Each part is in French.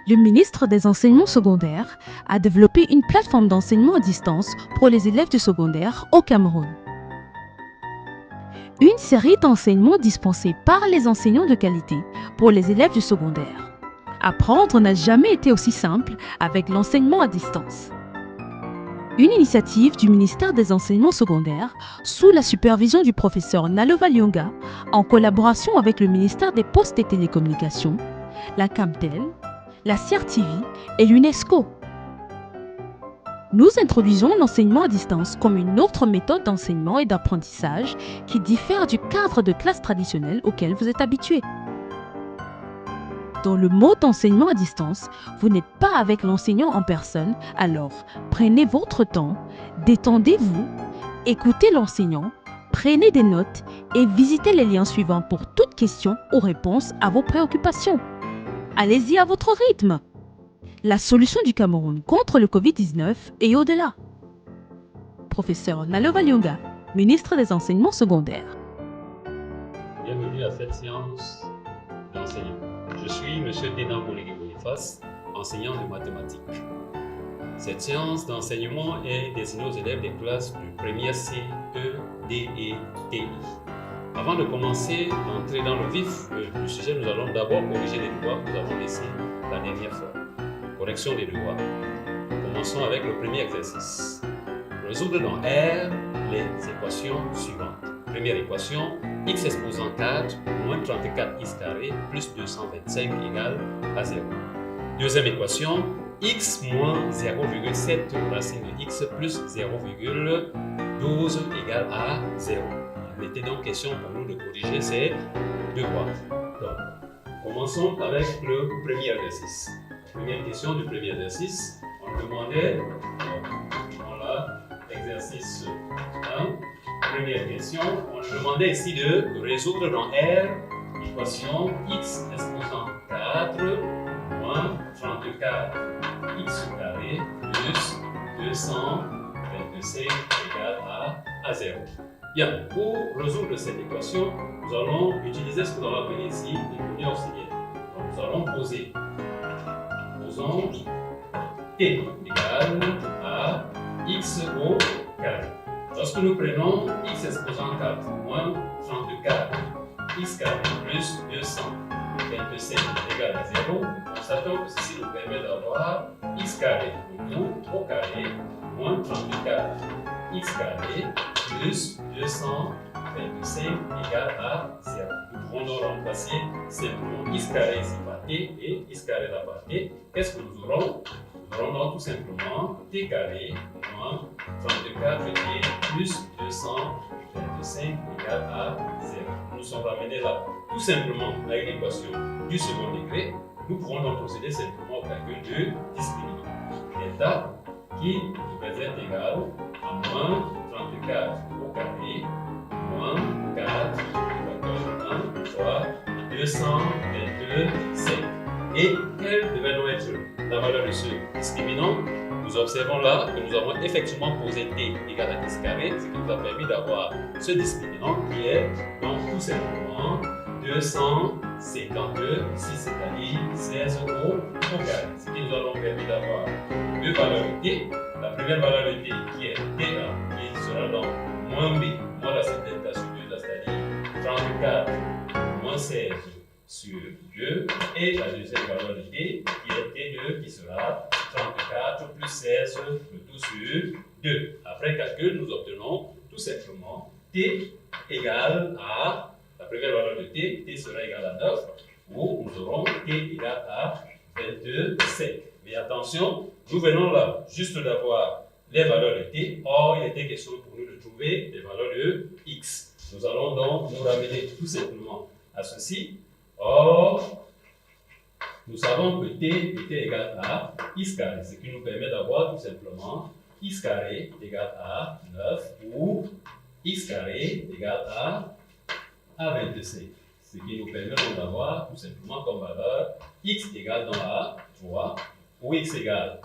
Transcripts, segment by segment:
Le ministre des Enseignements secondaires a développé une plateforme d'enseignement à distance pour les élèves du secondaire au Cameroun. Une série d'enseignements dispensés par les enseignants de qualité pour les élèves du secondaire. Apprendre n'a jamais été aussi simple avec l'enseignement à distance. Une initiative du ministère des Enseignements secondaires sous la supervision du professeur Nalova Lyonga en collaboration avec le ministère des Postes et Télécommunications, la Camtel, la CRTV et l'UNESCO. Nous introduisons l'enseignement à distance comme une autre méthode d'enseignement et d'apprentissage qui diffère du cadre de classe traditionnel auquel vous êtes habitué. Dans le mode d'enseignement à distance, vous n'êtes pas avec l'enseignant en personne, alors prenez votre temps, détendez-vous, écoutez l'enseignant, prenez des notes et visitez les liens suivants pour toute question ou réponse à vos préoccupations. Allez-y à votre rythme. La solution du Cameroun contre le Covid-19 et au-delà. Professeur Nalova Lyonga, ministre des Enseignements secondaires. Bienvenue à cette séance d'enseignement. Je suis M. Denan Boniface, enseignant de mathématiques. Cette séance d'enseignement est destinée aux élèves des classes du premier C, E, D et TI. Avant de commencer d'entrer dans le vif du sujet, nous allons d'abord corriger les devoirs que nous avons laissés la dernière fois. Correction des devoirs. Commençons avec le premier exercice. Résoudre dans R les équations suivantes. Première équation, x exposant 4 moins 34x carré plus 225 égale à 0. Deuxième équation, x moins 0,7 racine de x plus 0,12 égale à 0. Il était donc question pour nous de corriger ces devoirs. Donc, commençons avec le premier exercice. Première question du premier exercice, on demandait, exercice 1, première question, on demandait ici de résoudre dans R l'équation x exposant 4 moins 34 x carré plus 225 égale à 0. Bien, pour résoudre cette équation, nous allons utiliser ce que nous allons appeler ici les données auxiliaires. Donc nous allons poser t égale à x au carré. Lorsque nous prenons x exposant 4 moins 34 x carré plus 227 égale à 0, nous constatons que ceci nous permet d'avoir x carré au carré moins 34 x carré plus 225 égale à 0. Nous pouvons donc remplacer simplement x carré ici par t et x carré là par t. Qu'est-ce que nous aurons? Nous aurons donc tout simplement t carré moins 34t plus 225 égale à 0. Nous sommes ramenés là tout simplement à une équation du second degré. Nous pouvons donc procéder simplement au calcul de discriminant. Delta qui nous présente égal à moins 34 au carré moins 4 facteur 1 fois 225. Et quelle devait donc être la valeur de ce discriminant? Nous observons là que nous avons effectivement posé t égale à x carré, ce qui nous a permis d'avoir ce discriminant qui est donc tout simplement 252, ici c'est-à-dire 16 au carré. Ce qui nous a donc permis d'avoir deux valeurs de t. La première valeur de t qui est t1, qui sera donc moins b, moins la delta sur 2, c'est-à-dire 34 moins 16 sur 2, et la deuxième valeur de t qui est t2 qui sera 34 plus 16, le tout sur 2. Après calcul, nous obtenons tout simplement t égale à la première valeur de t, t sera égal à 9, ou nous aurons t égale à 27. Mais attention, nous venons là juste d'avoir les valeurs de t, or il était question pour nous de trouver les valeurs de x. Nous allons donc nous ramener tout simplement à ceci. Or, nous savons que t était égal à x carré, ce qui nous permet d'avoir tout simplement x carré égale à 9 ou x carré égale à 25. Ce qui nous permet donc d'avoir tout simplement comme valeur x égale donc à 3 ou x égale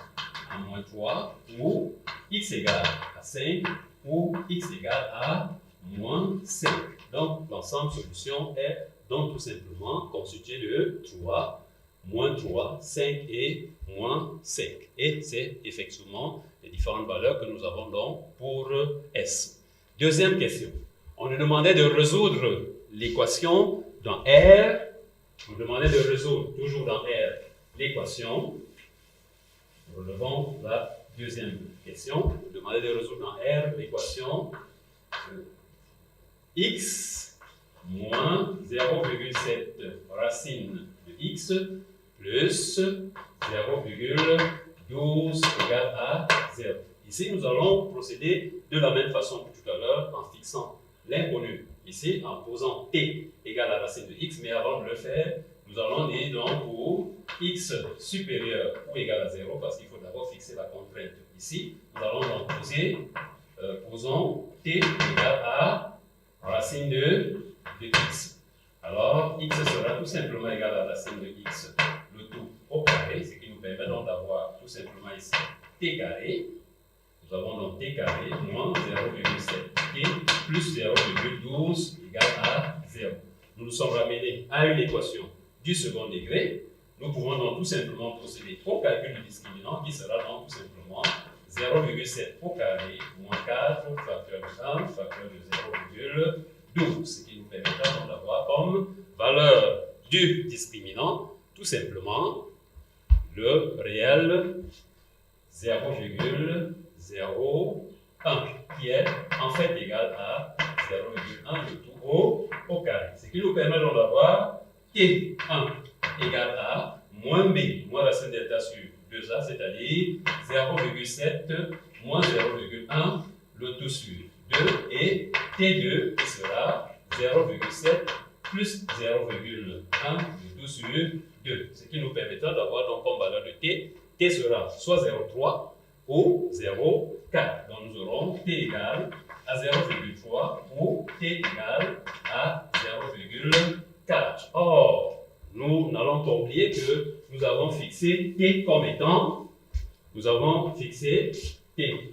à moins 3 ou x égale à 5 ou x égale à moins 5. Donc l'ensemble solution est donc tout simplement constitué de 3, moins 3, 5 et moins 5. Et c'est effectivement les différentes valeurs que nous avons donc pour S. Deuxième question. On nous demandait de résoudre l'équation dans R. On nous demandait de résoudre toujours dans R l'équation. Relevons la deuxième question. On nous demandait de résoudre dans R l'équation x moins 0,7 racine de x plus 0,12 égale à 0. Ici, nous allons procéder de la même façon que tout à l'heure en fixant l'inconnu ici, en posant t égale à la racine de x, mais avant de le faire, nous allons dire donc pour x supérieur ou égal à 0, parce qu'il faut d'abord fixer la contrainte ici, nous allons donc posons t égale à racine de x. Alors, x sera tout simplement égal à la racine de x, le tout au carré, ce qui nous permet donc d'avoir tout simplement ici t carré. Nous avons donc t carré moins 0,7t plus 0,12 égale à 0. Nous nous sommes ramenés à une équation du second degré. Nous pouvons donc tout simplement procéder au calcul du discriminant qui sera donc tout simplement 0,7 au carré moins 4 facteur de 1 facteur de 0,12, ce qui nous permettra donc d'avoir comme valeur du discriminant tout simplement le réel 0,01 qui est en fait égal à 0,1 le tout au carré. Ce qui nous permet donc d'avoir T1 égale à moins B moins racine delta sur 2A, c'est-à-dire 0,7 moins 0,1 le tout sur 2 et T2 qui sera 0,7 plus 0,1 le tout sur 2. Ce qui nous permettra d'avoir donc comme valeur de T, T sera soit 0,3 ou 0,4. Donc nous aurons T égale à 0,3 ou T égale à 0,4. Or, nous n'allons pas oublier que nous avons fixé T comme étant, nous avons fixé T.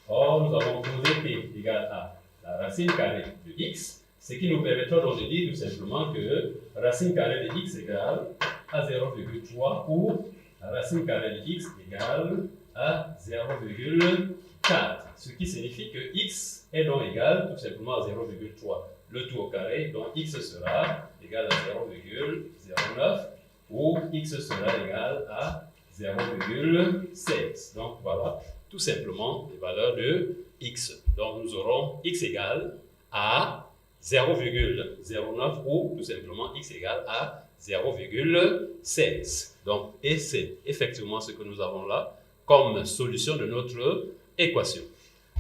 Or, nous avons posé T égale à la racine carrée de x, ce qui nous permettra donc de dire tout simplement que racine carrée de x égale à 0,3 ou la racine carrée de x égale à 0,4. Ce qui signifie que x est donc égal tout simplement à 0,3. Le tout au carré, donc x sera égal à 0,09 ou x sera égal à 0,16. Donc voilà, tout simplement les valeurs de x. Donc nous aurons x égale à 0,09 ou tout simplement x égale à 0,16. Donc, et c'est effectivement ce que nous avons là comme solution de notre équation.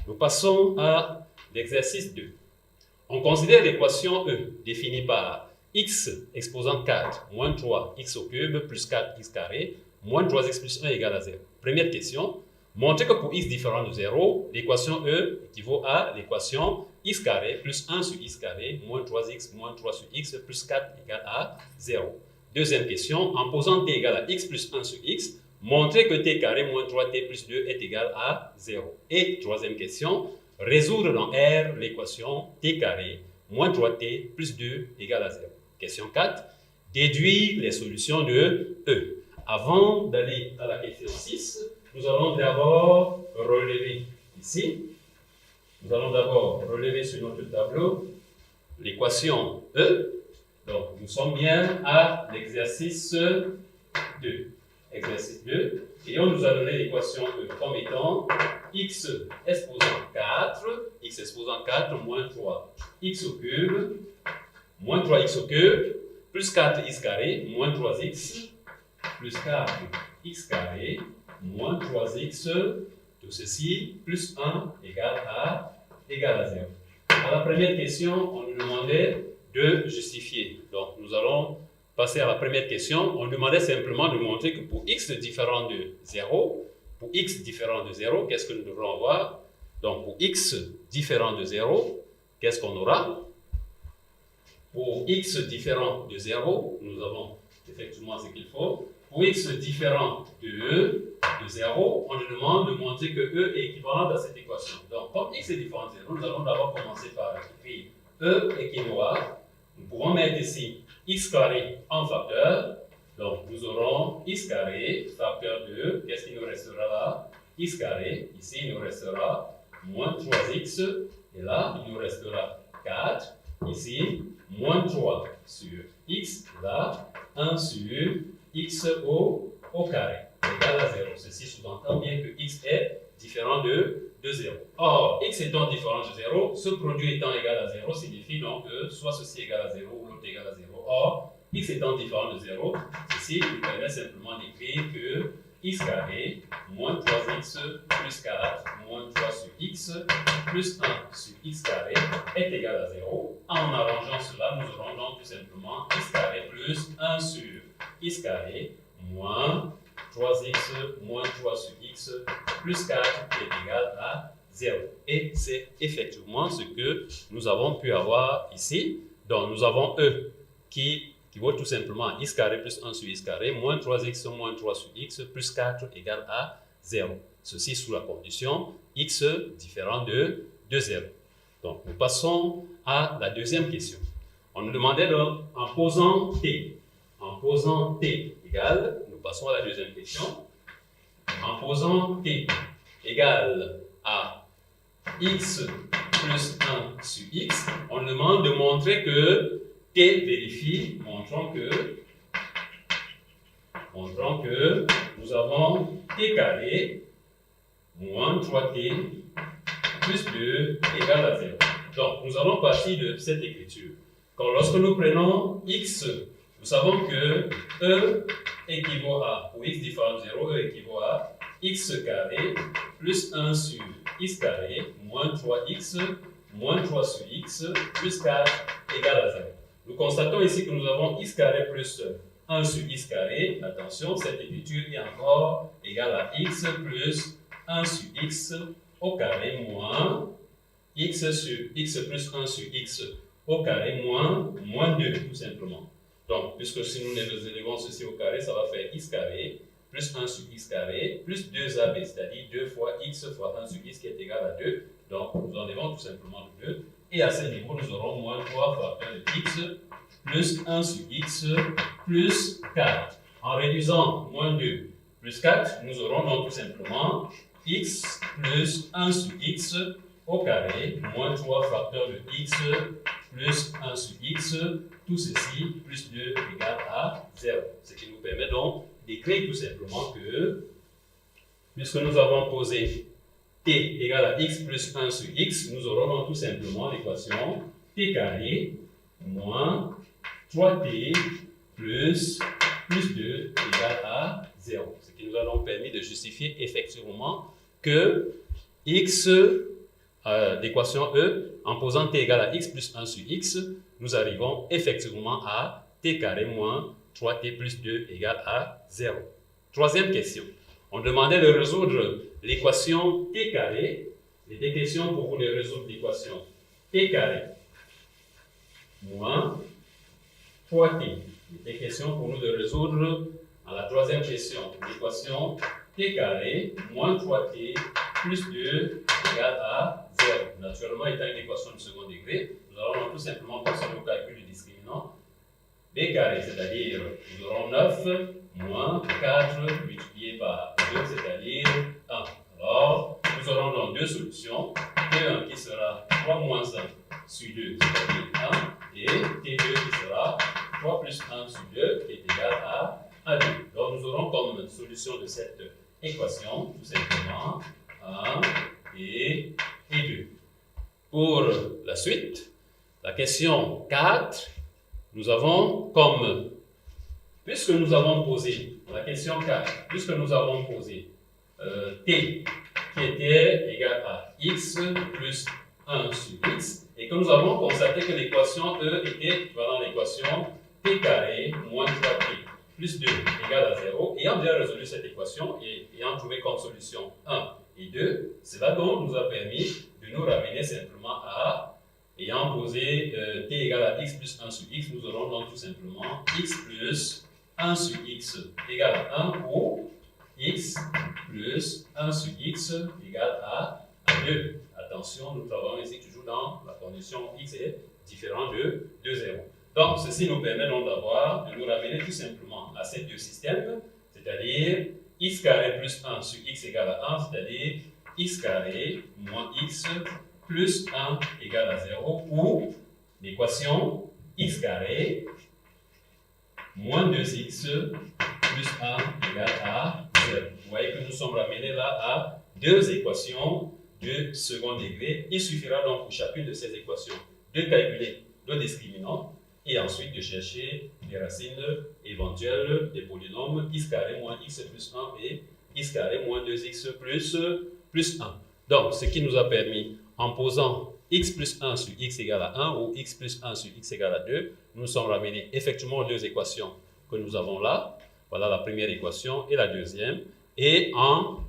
Nous passons à l'exercice 2. On considère l'équation E définie par x exposant 4 moins 3x au cube plus 4x carré moins 3x plus 1 égale à 0. Première question. Montrez que pour x différent de 0, l'équation E équivaut à l'équation x carré plus 1 sur x carré moins 3x moins 3 sur x plus 4 égale à 0. Deuxième question. En posant t égale à x plus 1 sur x, montrez que t carré moins 3t plus 2 est égal à 0. Et troisième question. Résoudre dans R l'équation t carré moins 3t plus 2 égale à 0. Question 4. Déduire les solutions de E. Avant d'aller à la question 6, nous allons d'abord relever ici. Nous allons d'abord relever sur notre tableau l'équation E. Donc, nous sommes bien à l'exercice 2. Exercice 2. Et on nous a donné l'équation E comme étant x exposant 4 moins 3x au cube, moins 3x au cube, plus 4x carré, moins 3x, plus 4x carré, moins 3x, tout ceci, plus 1 égale à 0. À la première question, on nous demandait de justifier. Donc, nous allons passer à la première question. On nous demandait simplement de montrer que pour x différent de 0, qu'est-ce que nous devrons avoir? Donc, pour x différent de 0, qu'est-ce qu'on aura? Pour x différent de 0, nous avons effectivement ce qu'il faut. Pour x différent de 0, on nous demande de montrer que E est équivalent à cette équation. Donc, comme x est différent de 0, nous allons d'abord commencer par écrire E équivaut à, nous pouvons mettre ici x carré en facteur, Donc, nous aurons x carré, facteur de, qu'est-ce qui nous restera là? X carré, ici il nous restera moins 3x, et là il nous restera 4, ici moins 3 sur x, là 1 sur x au carré, égal à 0. Ceci sous-entend bien que x est différent de 0. Or, x étant différent de 0, ce produit étant égal à 0 signifie donc que soit ceci égal à 0 ou l'autre égal à 0. Or, x étant différent de 0, ceci nous permet simplement d'écrire que x carré moins 3x plus 4 moins 3 sur x plus 1 sur x carré est égal à 0. En arrangeant cela, nous aurons donc tout simplement x carré plus 1 sur x carré moins 3x moins 3 sur x plus 4 est égal à 0. Et c'est effectivement ce que nous avons pu avoir ici. Donc nous avons E qui vaut tout simplement x carré plus 1 sur x carré moins 3x moins 3 sur x plus 4 égale à 0. Ceci sous la condition x différent de 0. Donc nous passons à la deuxième question. On nous demandait donc en posant t égale, nous passons à la deuxième question. En posant t égale à x plus 1 sur x, on nous demande de montrer que t vérifie, montrons que nous avons t carré moins 3t plus 2 égale à 0. Donc, nous allons partir de cette écriture. Quand lorsque nous prenons x, nous savons que E équivaut à, pour x différent de 0, E équivaut à x carré plus 1 sur x carré moins 3x moins 3 sur x plus 4 égale à 0. Nous constatons ici que nous avons x carré plus 1 sur x carré. Attention, cette écriture est encore égale à x plus 1 sur x au carré moins x sur x plus 1 sur x au carré moins 2, tout simplement. Donc, puisque si nous élevons ceci au carré, ça va faire x carré plus 1 sur x carré plus 2ab, c'est-à-dire 2 fois x fois 1 sur x qui est égal à 2. Donc, nous enlevons tout simplement le 2. Et à ce niveau, nous aurons moins 3 facteur de x plus 1 sur x plus 4. En réduisant moins 2 plus 4, nous aurons donc tout simplement x plus 1 sur x au carré moins 3 facteur de x plus 1 sur x, tout ceci plus 2 égale à 0. Ce qui nous permet donc d'écrire tout simplement que, puisque nous avons posé t égale à x plus 1 sur x, nous aurons donc tout simplement l'équation t carré moins 3t plus 2 égale à 0. Ce qui nous a donc permis de justifier effectivement que x, l'équation E, en posant t égale à x plus 1 sur x, nous arrivons effectivement à t carré moins 3t plus 2 égale à 0. Troisième question. On demandait de résoudre l'équation t carré. Il était question pour vous de résoudre l'équation t carré moins 3t. Il était question pour nous de résoudre à la troisième question l'équation t carré moins 3t plus 2 égale à 0. Naturellement, étant une équation de second degré, nous allons tout simplement passer au calcul du discriminant b carré, c'est-à-dire nous aurons 9 moins 4 multiplié par 2, c'est-à-dire 1. Alors, nous aurons donc deux solutions. T1 qui sera 3 moins 1 sur 2, c'est-à-dire 1, et T2 qui sera 3 plus 1 sur 2, qui est égal à 2. Donc, nous aurons comme solution de cette équation, tout simplement, 1 et 2. Pour la suite, la question 4, nous avons comme, puisque nous avons posé, la question 4, puisque nous avons posé t qui était égal à x plus 1 sur x, et que nous avons constaté que l'équation E était équivalent à l'équation t carré moins 3t plus 2 égale à 0, ayant bien résolu cette équation et ayant trouvé comme solution 1 et 2, cela donc nous a permis de nous ramener simplement à, ayant posé t égale à x plus 1 sur x, nous aurons donc tout simplement x plus 1 sur x égale à 1 ou x plus 1 sur x égale à 2. Attention, nous travaillons ici toujours dans la condition x est différent de 0. Donc, ceci nous permet donc de nous ramener tout simplement à ces deux systèmes, c'est-à-dire x carré plus 1 sur x égale à 1, c'est-à-dire x carré moins x plus 1 égale à 0, ou l'équation x carré moins 2x plus 1 égale à 0. Vous voyez que nous sommes ramenés là à deux équations de second degré. Il suffira donc pour chacune de ces équations de calculer le discriminant et ensuite de chercher les racines éventuelles des polynômes x carré moins x plus 1 et x carré moins 2x plus 1. Donc, ce qui nous a permis, en posant x plus 1 sur x égale à 1 ou x plus 1 sur x égale à 2, nous sommes ramenés effectivement aux deux équations que nous avons là. Voilà la première équation et la deuxième. Et en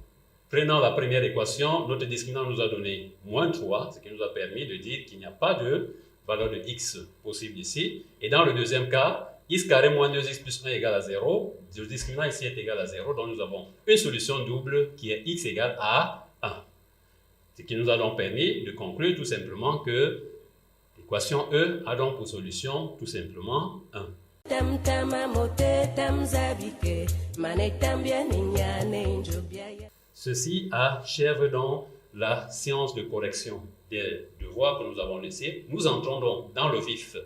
prenant la première équation, notre discriminant nous a donné moins 3, ce qui nous a permis de dire qu'il n'y a pas de valeur de x possible ici. Et dans le deuxième cas, x carré moins 2x plus 1 égale à 0. Le discriminant ici est égal à 0, donc nous avons une solution double qui est x égale à 1. Ce qui nous a donc permis de conclure tout simplement que l'équation E a donc pour solution tout simplement 1. Ceci achève donc la séance de correction des devoirs que nous avons laissés. Nous entrons donc dans le vif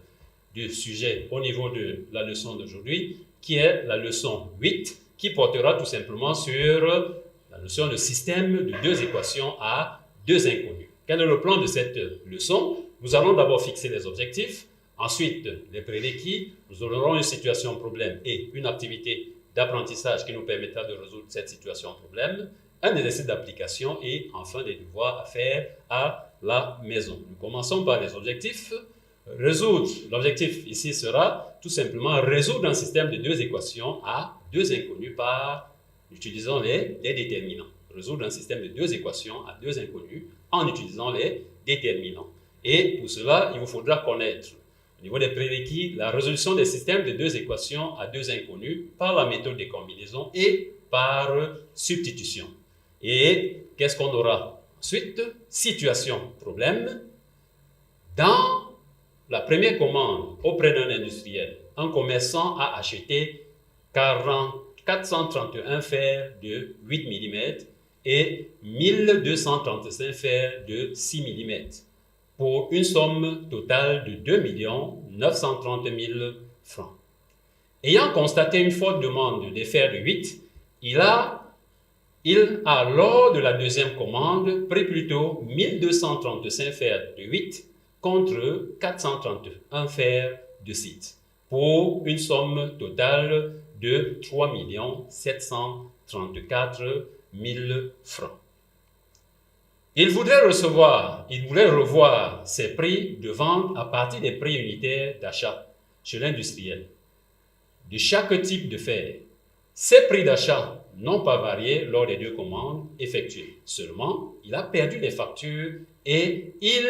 du sujet au niveau de la leçon d'aujourd'hui, qui est la leçon 8, qui portera tout simplement sur la notion de système de deux équations à deux inconnus. Quel est le plan de cette leçon? Nous allons d'abord fixer les objectifs, ensuite les prérequis, nous aurons une situation problème et une activité d'apprentissage qui nous permettra de résoudre cette situation problème, un exercice d'application et enfin des devoirs à faire à la maison. Nous commençons par les objectifs. Résoudre, l'objectif ici sera tout simplement résoudre un système de deux équations à deux inconnus par utilisant les déterminants. Résoudre un système de deux équations à deux inconnus en utilisant les déterminants. Et pour cela, il vous faudra connaître, au niveau des prérequis, la résolution des systèmes de deux équations à deux inconnus par la méthode des combinaisons et par substitution. Et qu'est-ce qu'on aura ensuite? Situation, problème. Dans la première commande auprès d'un industriel, un commerçant a acheté 431 fers de 8 mm et 1235 fers de 6 mm pour une somme totale de 2 930 000 francs. Ayant constaté une forte demande des fers de 8, il a, lors de la deuxième commande, pris plutôt 1235 fers de 8 contre 431 fers de 6 pour une somme totale de 3 734 000 francs. Il voulait revoir ses prix de vente à partir des prix unitaires d'achat chez l'industriel de chaque type de fer. Ces prix d'achat n'ont pas varié lors des deux commandes effectuées. Seulement, il a perdu les factures et il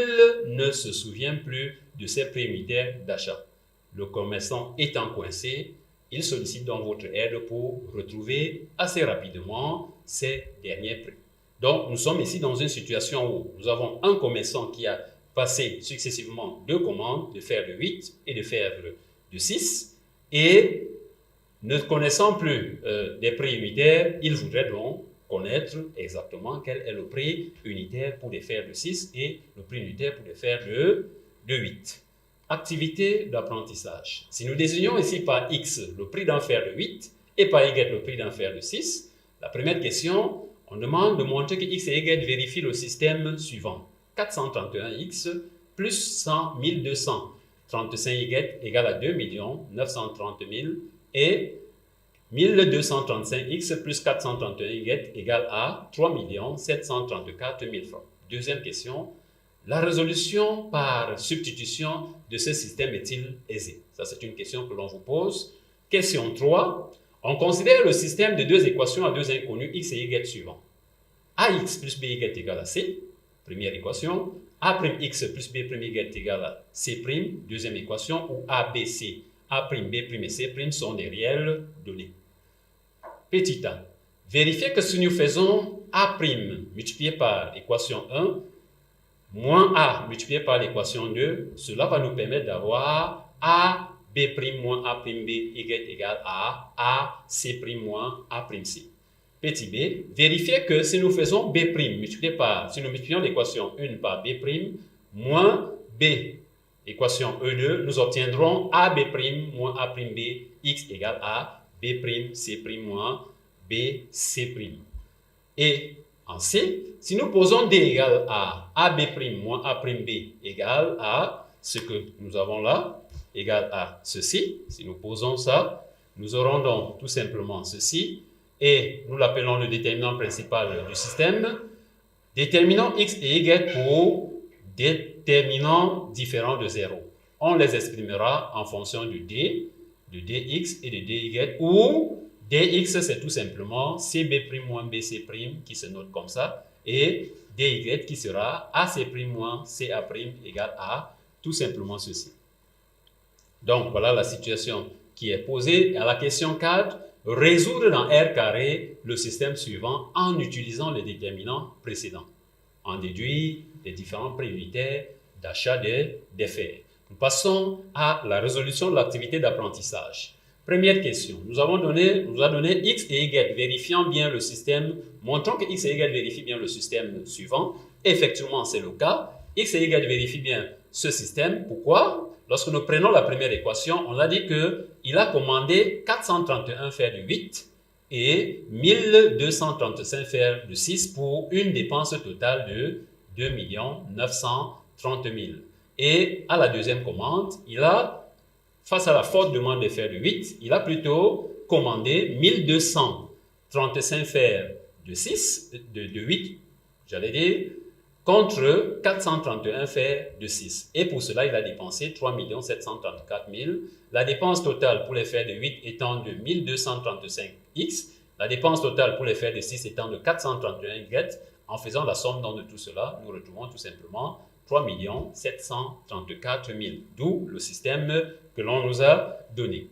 ne se souvient plus de ses prix unitaires d'achat. Le commerçant étant coincé, il sollicite donc votre aide pour retrouver assez rapidement ces derniers prix. Donc, nous sommes ici dans une situation où nous avons un commerçant qui a passé successivement deux commandes de fer de 8 et de fer de 6 et ne connaissant plus des prix unitaires, il voudrait donc connaître exactement quel est le prix unitaire pour les fers de 6 et le prix unitaire pour les fers de 8. Activité d'apprentissage. Si nous désignons ici par X le prix d'un fer de 8 et par Y le prix d'un fer de 6, la première question, on demande de montrer que X et Y vérifient le système suivant. 431X plus 1235Y égale à 2 930 000 et 1235X plus 431Y égale à 3 734 000 francs. Deuxième question, la résolution par substitution de ce système est-il aisée? Ça, c'est une question que l'on vous pose. Question 3. On considère le système de deux équations à deux inconnus X et Y suivants. AX plus BY égale à C, première équation. A'X plus B'Y égale à C', deuxième équation, où ABC, A', B' et C' sont des réelles données. Petit a. Vérifiez que si nous faisons A' multiplié par l'équation 1, moins A multiplié par l'équation 2, cela va nous permettre d'avoir A B' moins A' B Y égale A C' moins A' C. Petit b, vérifiez que si nous faisons B' si nous multiplions l'équation 1 par B' moins B, équation E2, nous obtiendrons AB' moins A' B X égale A B' C' moins B C'. Et en C, si nous posons D égale à AB' moins A' B égale à ce que nous avons là, égale à ceci. Si nous posons ça, nous aurons donc tout simplement ceci, et nous l'appelons le déterminant principal du système, déterminant X et Y pour déterminants différents de 0. On les exprimera en fonction de D, de Dx et de Dy, où Dx c'est tout simplement Cb' moins Bc' qui se note comme ça, et Dy qui sera Ac' moins Ca' égale à tout simplement ceci. Donc voilà la situation qui est posée à la question 4. Résoudre dans R carré le système suivant en utilisant les déterminants précédents. En déduire les différents prix unitaires d'achat des fers. Nous passons à la résolution de l'activité d'apprentissage. Première question, nous a donné X et Y vérifiant bien le système, montrant que X et Y vérifient bien le système suivant. Effectivement, c'est le cas. X et Y vérifient bien ce système. Pourquoi? Lorsque nous prenons la première équation, on a dit qu'il a commandé 431 fers de 8 et 1235 fers de 6 pour une dépense totale de 2 930 000. Et à la deuxième commande, face à la forte demande de fers de 8, il a plutôt commandé 1235 fers de 6, de 8, j'allais dire, contre 431 fers de 6. Et pour cela, il a dépensé 3 734 000. La dépense totale pour les fers de 8 étant de 1235X, la dépense totale pour les fers de 6 étant de 431Y. En faisant la somme de tout cela, nous retrouvons tout simplement 3 734 000. D'où le système que l'on nous a donné.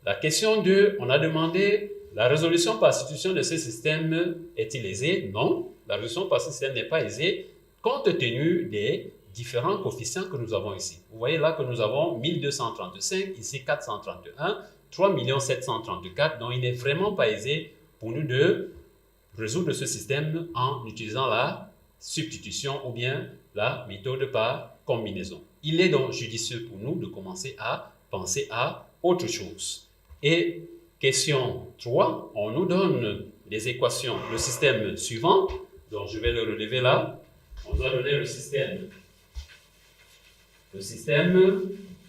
La question 2, on a demandé la résolution par substitution de ce système est-il aisée? Non, la résolution par ce système n'est pas aisée compte tenu des différents coefficients que nous avons ici. Vous voyez là que nous avons 1235, ici 431, 3 734, donc il n'est vraiment pas aisé pour nous de résoudre ce système en utilisant la substitution ou bien la méthode par combinaison. Il est donc judicieux pour nous de commencer à penser à autre chose. Et question 3, on nous donne les équations, le système suivant, donc je vais le relever là. On doit donner le système,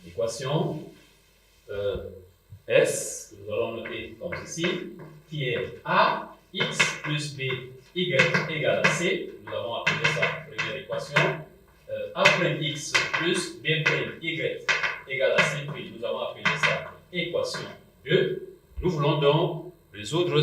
équation S, que nous allons noter comme ceci, qui est A, X plus B, Y égale à C. Nous avons appelé ça première équation. A'(x) plus B'(y) égale à C'. Nous avons appelé ça équation 2. Nous voulons donc résoudre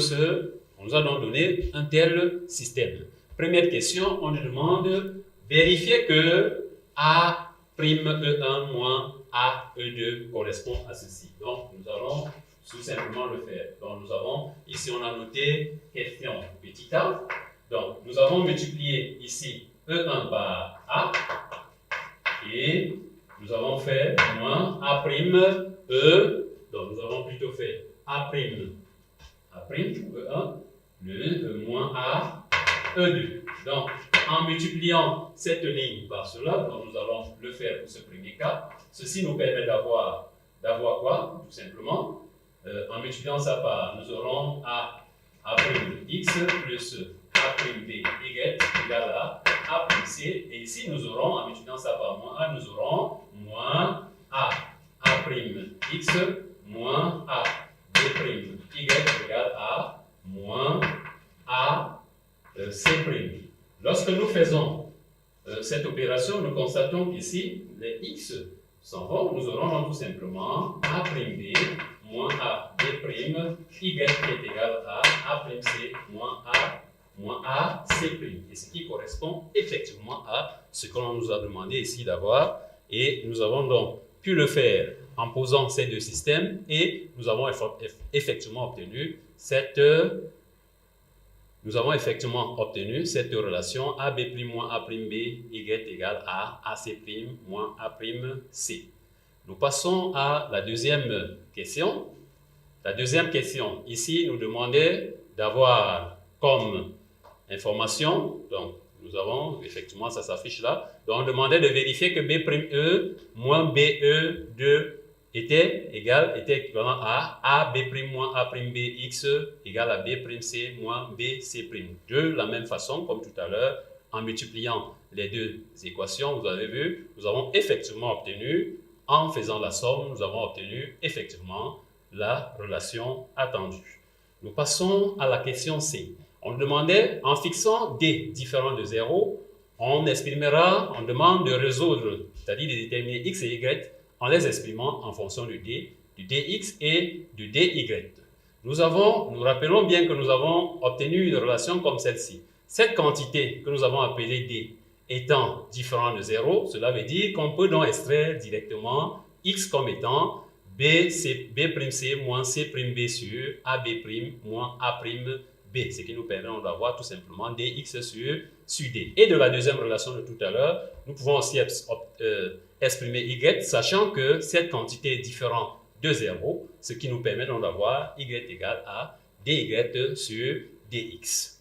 on nous a donc donné un tel système. Première question, on nous demande vérifier que A'(E1) moins A'(E2) correspond à ceci. Donc, nous allons tout simplement le faire. Donc, nous avons, ici, on a noté question petit a. Donc, nous avons multiplié ici E1 par A et nous avons fait moins A'(E). Donc, nous avons plutôt fait A', E1, le moins A'(E2). Donc, en multipliant cette ligne par cela, donc nous allons le faire pour ce premier cas, ceci nous permet d'avoir quoi? Tout simplement, en multipliant ça par, nous aurons A'(x) plus A'(b) y égale à A'(c), et ici nous aurons, en multipliant ça par moins A, nous aurons moins A'(x) moins A'(b' y égale à moins A'(c'). Lorsque nous faisons cette opération, nous constatons qu'ici, les x s'en vont. Nous aurons donc tout simplement A'(b) moins A'(b' y qui est égal à A'(c) moins A'(c'). Et ce qui correspond effectivement à ce que l'on nous a demandé ici d'avoir. Et nous avons donc pu le faire en posant ces deux systèmes et nous avons effectivement obtenu cette relation AB' moins A'(b) y égale à AC' moins A'c. Nous passons à la deuxième question. La deuxième question, ici, nous demandait d'avoir comme information, donc nous avons, effectivement, ça s'affiche là, donc on demandait de vérifier que B'E moins BE2 était équivalent à A B' moins A' B X égale à B'C moins BC'. De la même façon, comme tout à l'heure, en multipliant les deux équations, vous avez vu, nous avons effectivement obtenu, en faisant la somme, nous avons obtenu effectivement la relation attendue. Nous passons à la question C. On demandait, en fixant D différent de 0, on demande de résoudre, c'est-à-dire de déterminer X et Y en les exprimant en fonction du D, du Dx et du Dy. Nous rappelons bien que nous avons obtenu une relation comme celle-ci. Cette quantité que nous avons appelée D étant différente de 0, cela veut dire qu'on peut donc extraire directement X comme étant B'C moins C'B sur AB' moins A'B, ce qui nous permet d'avoir tout simplement Dx sur D. Et de la deuxième relation de tout à l'heure, nous pouvons aussi exprimer Y, sachant que cette quantité est différente de 0, ce qui nous permet donc d'avoir Y égale à Dy sur Dx.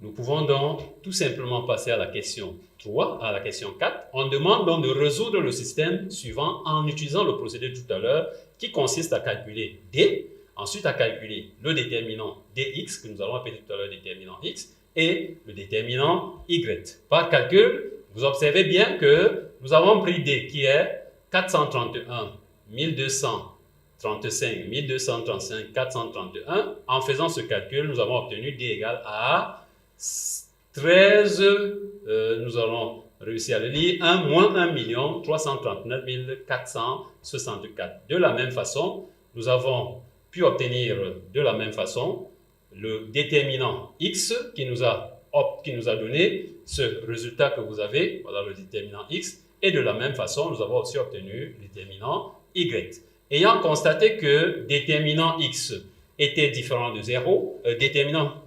Nous pouvons donc tout simplement passer à la question 3, à la question 4. On demande donc de résoudre le système suivant en utilisant le procédé de tout à l'heure qui consiste à calculer D, ensuite à calculer le déterminant Dx, que nous allons appeler tout à l'heure déterminant X, et le déterminant Y. Par calcul, vous observez bien que nous avons pris D qui est 431, 1235, 1235, 431. En faisant ce calcul, nous avons obtenu D égale à 13, nous allons réussir à le lire, 1 moins 1 339 464. De la même façon, nous avons pu obtenir de la même façon le déterminant X qui nous a donné ce résultat que vous avez, voilà le déterminant X, et de la même façon, nous avons aussi obtenu le déterminant Y. Ayant constaté que déterminant X était différent de 0, le déterminant,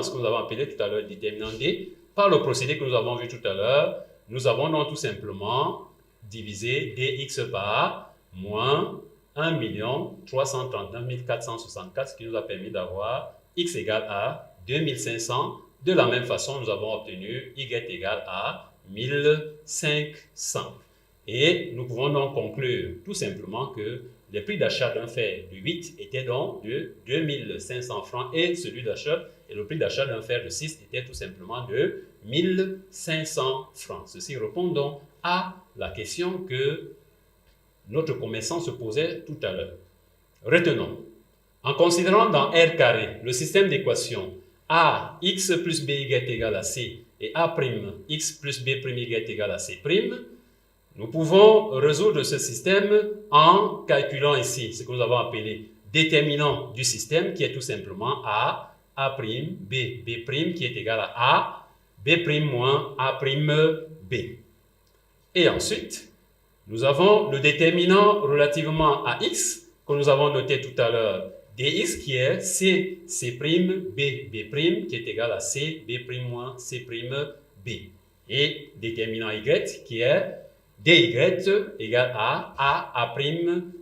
ce que nous avons appelé tout à l'heure déterminant D, par le procédé que nous avons vu tout à l'heure, nous avons donc tout simplement divisé Dx par moins 1 339 464, ce qui nous a permis d'avoir X égale à 2500. De la même façon, nous avons obtenu Y égale à 1500. Et nous pouvons donc conclure tout simplement que le prix d'achat d'un fer de 8 était donc de 2500 francs et celui d'achat et le prix d'achat d'un fer de 6 était tout simplement de 1500 francs. Ceci répond donc à la question que notre commerçant se posait tout à l'heure. Retenons, en considérant dans R carré le système d'équations A x plus by égale à C et A' x plus b' égale à C', nous pouvons résoudre ce système en calculant ici ce que nous avons appelé déterminant du système qui est tout simplement A' B, B' qui est égal à A, B' moins A'B. Et ensuite, nous avons le déterminant relativement à X que nous avons noté tout à l'heure, Dx qui est C, C', B, B' qui est égal à C, B' moins C'B. Et déterminant Y qui est Dy égale à A',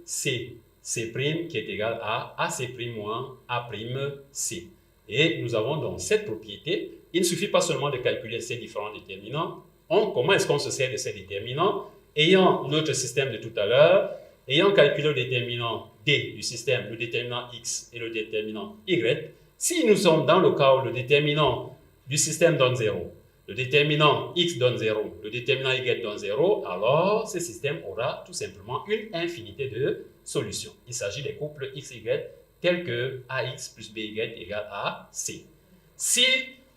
C, C' qui est égal à AC' moins A'C. Et nous avons donc cette propriété. Il ne suffit pas seulement de calculer ces différents déterminants. Comment est-ce qu'on se sert de ces déterminants? Ayant notre système de tout à l'heure, ayant calculé le déterminant D du système, le déterminant X et le déterminant Y, si nous sommes dans le cas où le déterminant du système donne 0, le déterminant X donne 0, le déterminant Y donne 0, alors ce système aura tout simplement une infinité de solutions. Il s'agit des couples X, Y tels que AX plus BY égale à C. Si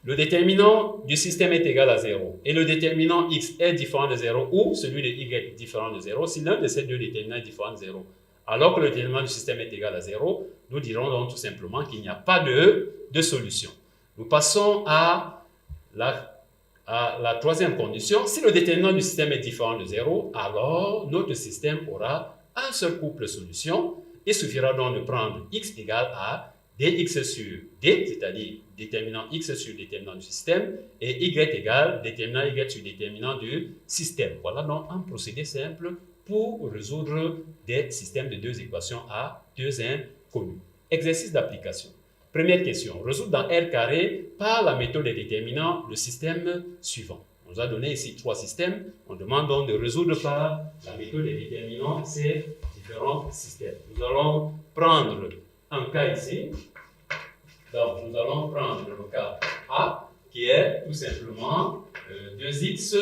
le déterminant du système est égal à 0 et le déterminant X est différent de 0 ou celui de Y est différent de 0, si l'un de ces deux déterminants est différent de 0, alors que le déterminant du système est égal à 0, nous dirons donc tout simplement qu'il n'y a pas de solution. Nous passons à la troisième condition. Si le déterminant du système est différent de 0, alors notre système aura un seul couple solution. Il suffira donc de prendre X égale à Dx sur D, c'est-à-dire déterminant X sur déterminant du système, et Y égale déterminant Y sur déterminant du système. Voilà donc un procédé simple pour résoudre des systèmes de deux équations à deux inconnues. Exercice d'application. Première question, résoudre dans R carré par la méthode des déterminants le système suivant. On nous a donné ici trois systèmes. On demande donc de résoudre par la méthode des déterminants ces différents systèmes. Nous allons prendre un cas ici. Donc, nous allons prendre le cas A, qui est tout simplement 2x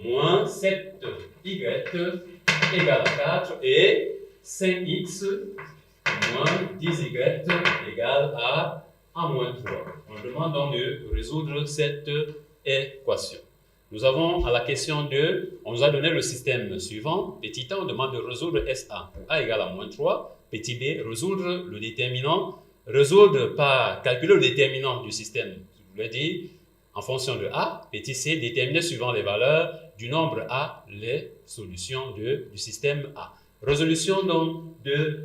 moins 7y égale à 4 et 5x moins 10y égale à moins 3. On demande donc de résoudre cette équation. Nous avons à la question 2, on nous a donné le système suivant. Petit a, on demande de résoudre SA pour a égale à moins 3. Petit b, résoudre le déterminant. Résoudre par calculer le déterminant du système. Je vous l'ai dit, en fonction de a. Petit c, déterminer suivant les valeurs du nombre a les solutions du système A. Résolution donc du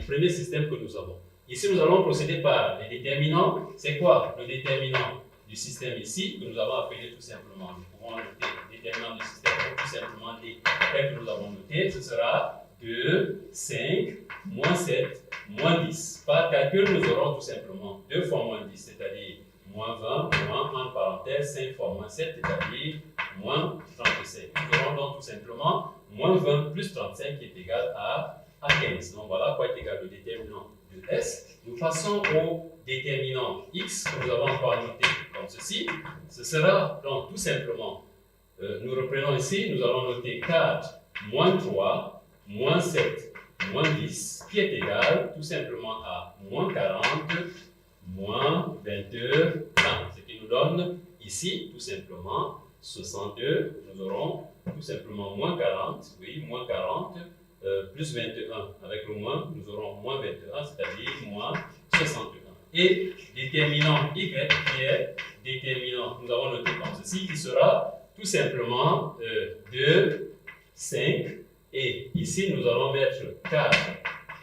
premier système que nous avons. Ici, nous allons procéder par les déterminants. C'est quoi le déterminant du système ici, que nous avons appelé tout simplement, nous pouvons noter le déterminant du système, tout simplement D, tel que nous avons noté, ce sera 2, 5, moins 7, moins 10. Par calcul, nous aurons tout simplement 2 fois moins 10, c'est-à-dire moins 20, moins, entre parenthèses, 5 fois moins 7, c'est-à-dire moins 35. Nous aurons donc tout simplement moins 20 plus 35 qui est égal à 15. Donc voilà quoi est égal le déterminant de S. Nous passons au déterminant X que nous avons encore noté comme ceci. Ce sera donc tout simplement, nous reprenons ici, nous allons noter 4 moins 3 moins 7 moins 10 qui est égal tout simplement à moins 40 moins 22 30. Ce qui nous donne ici tout simplement 62. Nous aurons tout simplement moins 40, oui, moins 40. Plus 21, avec le moins, nous aurons moins 21, c'est-à-dire moins 61. Et déterminant y, qui est déterminant, nous avons noté comme ceci, qui sera tout simplement 2, 5, et ici nous allons mettre 4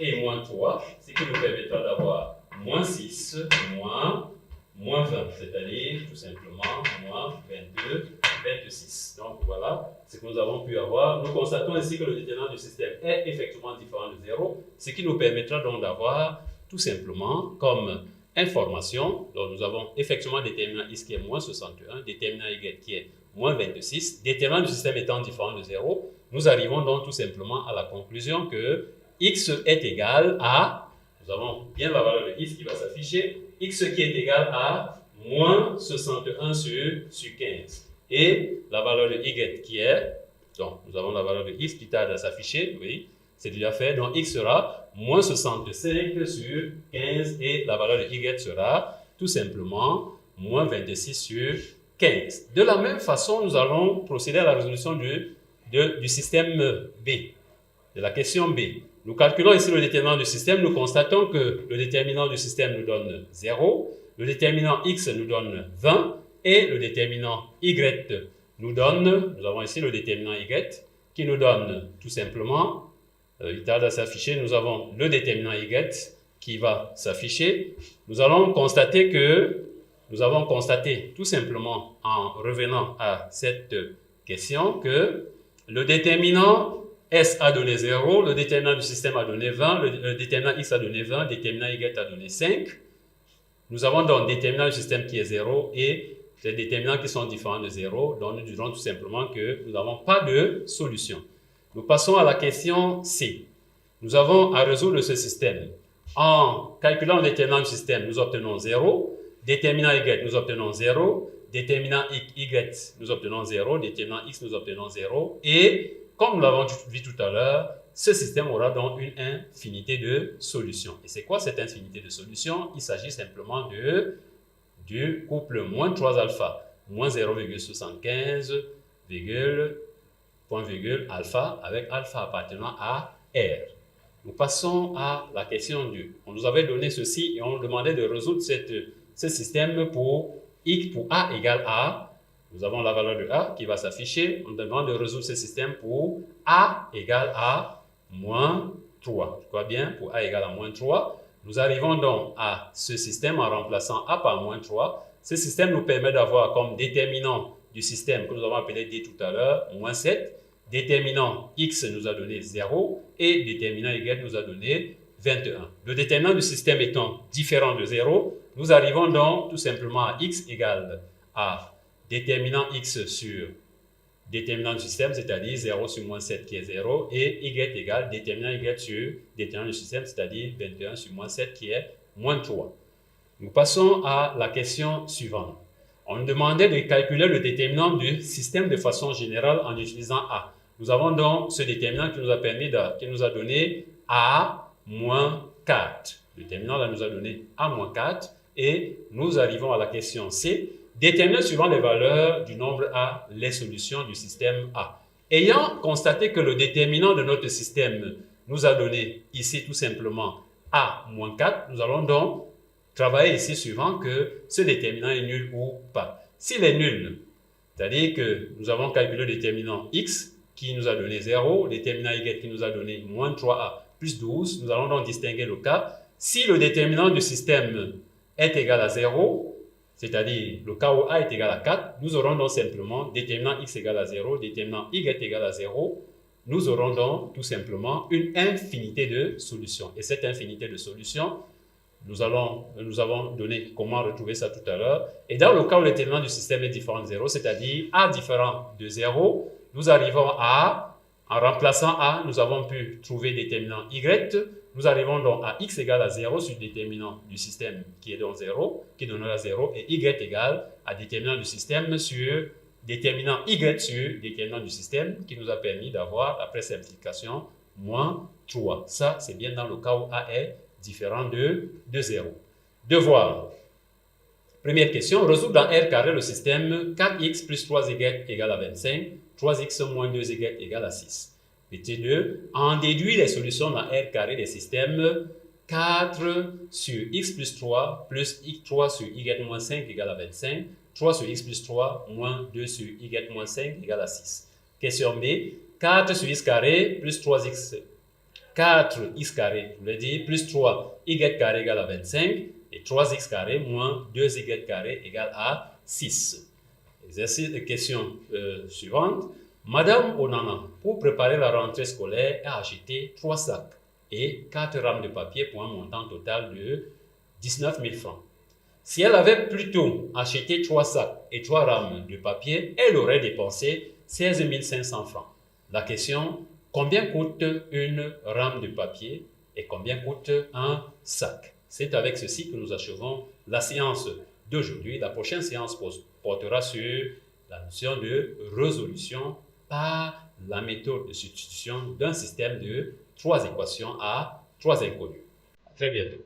et moins 3, ce qui nous permettra d'avoir moins 6, moins 20, c'est-à-dire tout simplement moins 22, 26. Donc voilà ce que nous avons pu avoir. Nous constatons ici que le déterminant du système est effectivement différent de 0, ce qui nous permettra donc d'avoir tout simplement comme information, donc nous avons effectivement déterminant x qui est moins 61, déterminant y qui est moins 26, déterminant du système étant différent de 0, nous arrivons donc tout simplement à la conclusion que x est égal à, nous avons bien la valeur de x qui va s'afficher, x qui est égal à moins 61 sur 15. Et la valeur de y qui est, donc nous avons la valeur de x qui tarde à s'afficher, oui, c'est déjà fait, donc x sera moins 65 sur 15 et la valeur de y sera tout simplement moins 26 sur 15. De la même façon, nous allons procéder à la résolution du système B, de la question B. Nous calculons ici le déterminant du système, nous constatons que le déterminant du système nous donne 0, le déterminant x nous donne 20 et le déterminant y nous donne, nous avons ici le déterminant y qui nous donne tout simplement, il tarde à s'afficher, nous avons le déterminant y qui va s'afficher. Nous allons constater que, nous avons constaté tout simplement en revenant à cette question que le déterminant S a donné 0, le déterminant du système a donné 20, le déterminant X a donné 20, le déterminant Y a donné 5. Nous avons donc le déterminant du système qui est 0 et les déterminants qui sont différents de 0, donc nous dirons tout simplement que nous n'avons pas de solution. Nous passons à la question C. Nous avons à résoudre ce système. En calculant le déterminant du système, nous obtenons 0, déterminant Y, nous obtenons 0, déterminant Y, nous obtenons 0, déterminant X, nous obtenons 0, et comme nous l'avons vu tout à l'heure, ce système aura donc une infinité de solutions. Et c'est quoi cette infinité de solutions? Il s'agit simplement du couple moins 3 alpha, moins 0,75, point virgule, alpha, avec alpha appartenant à R. Nous passons à la question 2. On nous avait donné ceci et on demandait de résoudre ce système pour X pour A égale A. Nous avons la valeur de A qui va s'afficher. On demande de résoudre ce système pour A égale à moins 3. Je crois bien, pour A égale à moins 3. Nous arrivons donc à ce système en remplaçant A par moins 3. Ce système nous permet d'avoir comme déterminant du système que nous avons appelé D tout à l'heure, moins 7, déterminant x nous a donné 0 et déterminant y nous a donné 21. Le déterminant du système étant différent de 0, nous arrivons donc tout simplement à x égale à déterminant x sur déterminant du système, c'est-à-dire 0 sur moins 7 qui est 0, et y égale déterminant y sur déterminant du système, c'est-à-dire 21 sur moins 7 qui est moins 3. Nous passons à la question suivante. On nous demandait de calculer le déterminant du système de façon générale en utilisant A. Nous avons donc ce déterminant qui nous a permis qui nous a donné A moins 4. Le déterminant là nous a donné A moins 4 et nous arrivons à la question C. Déterminer suivant les valeurs du nombre A les solutions du système A. Ayant constaté que le déterminant de notre système nous a donné ici tout simplement A moins 4, nous allons donc travailler ici suivant que ce déterminant est nul ou pas. S'il est nul, c'est-à-dire que nous avons calculé le déterminant x qui nous a donné 0, le déterminant y qui nous a donné moins 3a plus 12, nous allons donc distinguer le cas. Si le déterminant du système est égal à 0, c'est-à-dire le cas où a est égal à 4, nous aurons donc simplement déterminant x égale à 0, déterminant y égale à 0, nous aurons donc tout simplement une infinité de solutions. Et cette infinité de solutions, nous avons donné comment retrouver ça tout à l'heure. Et dans le cas où le déterminant du système est différent de 0, c'est-à-dire A différent de 0, nous arrivons à, en remplaçant A, nous avons pu trouver déterminant Y. Nous arrivons donc à X égale à 0 sur le déterminant du système qui est donc 0, qui donnera 0, et Y égale à déterminant du système sur déterminant Y sur déterminant du système qui nous a permis d'avoir, après simplification, moins 3. Ça, c'est bien dans le cas où A est différent de 0. Devoir. Première question, résoudre dans R carré le système 4x plus 3y égale à 25, 3x moins 2y égale à 6. Petit 2, en déduit les solutions dans R carré des systèmes 4 sur x plus 3 plus x3 sur y moins 5 égale à 25, 3 sur x plus 3 moins 2 sur y moins 5 égale à 6. Question B, 4 sur x carré plus 3x 4x carré, je voulais dire, plus 3y carré égale à 25 et 3x carré moins 2y carré égale à 6. Exercice de question suivante. Madame Onana, pour préparer la rentrée scolaire, a acheté 3 sacs et 4 rames de papier pour un montant total de 19 000 francs. Si elle avait plutôt acheté 3 sacs et 3 rames de papier, elle aurait dépensé 16 500 francs. La question: combien coûte une rame de papier et combien coûte un sac? C'est avec ceci que nous achevons la séance d'aujourd'hui. La prochaine séance portera sur la notion de résolution par la méthode de substitution d'un système de 3 équations à 3 inconnus. À très bientôt.